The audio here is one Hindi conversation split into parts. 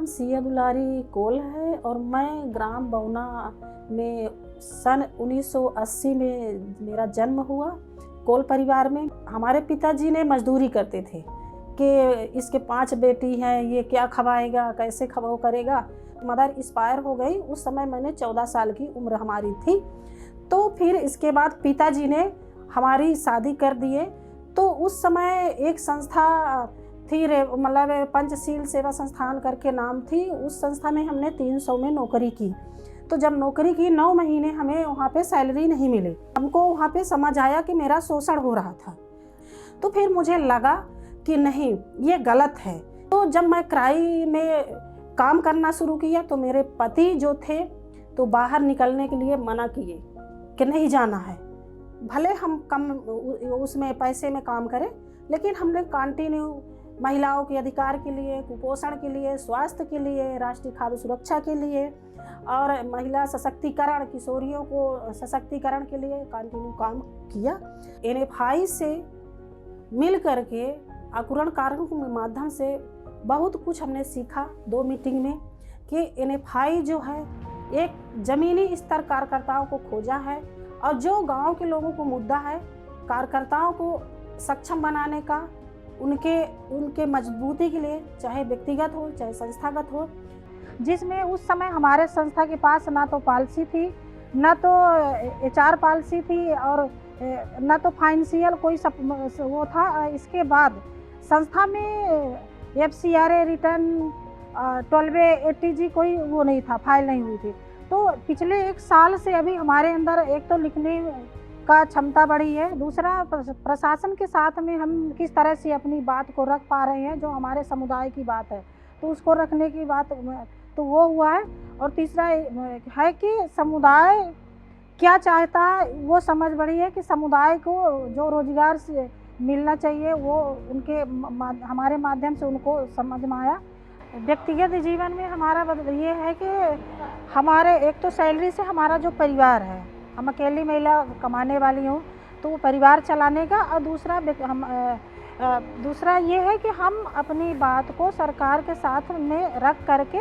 नाम सिया दुलारी कोल है और मैं ग्राम बौना में सन 1980 में मेरा जन्म हुआ। कोल परिवार में हमारे पिताजी ने मजदूरी करते थे कि इसके 5 बेटी हैं, ये क्या खवाएगा, कैसे खवाओ करेगा। मदर एक्सपायर हो गई, उस समय मैंने 14 साल की उम्र हमारी थी। तो फिर इसके बाद पिताजी ने हमारी शादी कर दिए। तो उस समय एक संस्था थी, मतलब पंचशील सेवा संस्थान करके नाम थी। उस संस्था में हमने 300 में नौकरी की। तो जब नौकरी की 9 महीने हमें वहाँ पे सैलरी नहीं मिली। हमको वहाँ पे समझ आया कि मेरा शोषण हो रहा था। तो फिर मुझे लगा कि नहीं, ये गलत है। तो जब मैं क्राई में काम करना शुरू किया तो मेरे पति जो थे तो बाहर निकलने के लिए मना किए कि नहीं जाना है, भले हम कम उसमें पैसे में काम करें, लेकिन हमने कंटिन्यू महिलाओं के अधिकार के लिए, कुपोषण के लिए, स्वास्थ्य के लिए, राष्ट्रीय खाद्य सुरक्षा के लिए और महिला सशक्तिकरण, किशोरियों को सशक्तिकरण के लिए कंटिन्यू काम किया। NFI से मिल करके अंकुरण कार्यक्रम के माध्यम से बहुत कुछ हमने सीखा 2 मीटिंग में कि NFI जो है एक ज़मीनी स्तर कार्यकर्ताओं को खोजा है और जो गांव के लोगों को मुद्दा है, कार्यकर्ताओं को सक्षम बनाने का, उनके मजबूती के लिए, चाहे व्यक्तिगत हो चाहे संस्थागत हो। जिसमें उस समय हमारे संस्था के पास ना तो पॉलिसी थी, ना तो HR पॉलिसी थी और ना तो फाइनेंशियल कोई वो था। इसके बाद संस्था में FCRA रिटर्न 12ATG कोई वो नहीं था, फाइल नहीं हुई थी। तो पिछले 1 साल से अभी हमारे अंदर एक तो लिखने का क्षमता बढ़ी है, दूसरा प्रशासन के साथ में हम किस तरह से अपनी बात को रख पा रहे हैं, जो हमारे समुदाय की बात है तो उसको रखने की बात तो वो हुआ है। और तीसरा है कि समुदाय क्या चाहता है वो समझ बढ़ी है कि समुदाय को जो रोजगार से मिलना चाहिए वो हमारे माध्यम से उनको समझ में आया। व्यक्तिगत जीवन में हमारा ये है कि हमारे एक तो सैलरी से हमारा जो परिवार है, हम अकेली महिला कमाने वाली हूँ तो वो परिवार चलाने का, और दूसरा ये है कि हम अपनी बात को सरकार के साथ में रख करके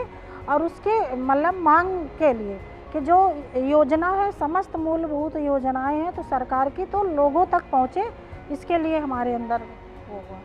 और उसके मतलब मांग के लिए कि जो योजना है, समस्त मूलभूत योजनाएं हैं तो सरकार की तो लोगों तक पहुँचे, इसके लिए हमारे अंदर वो हुआ।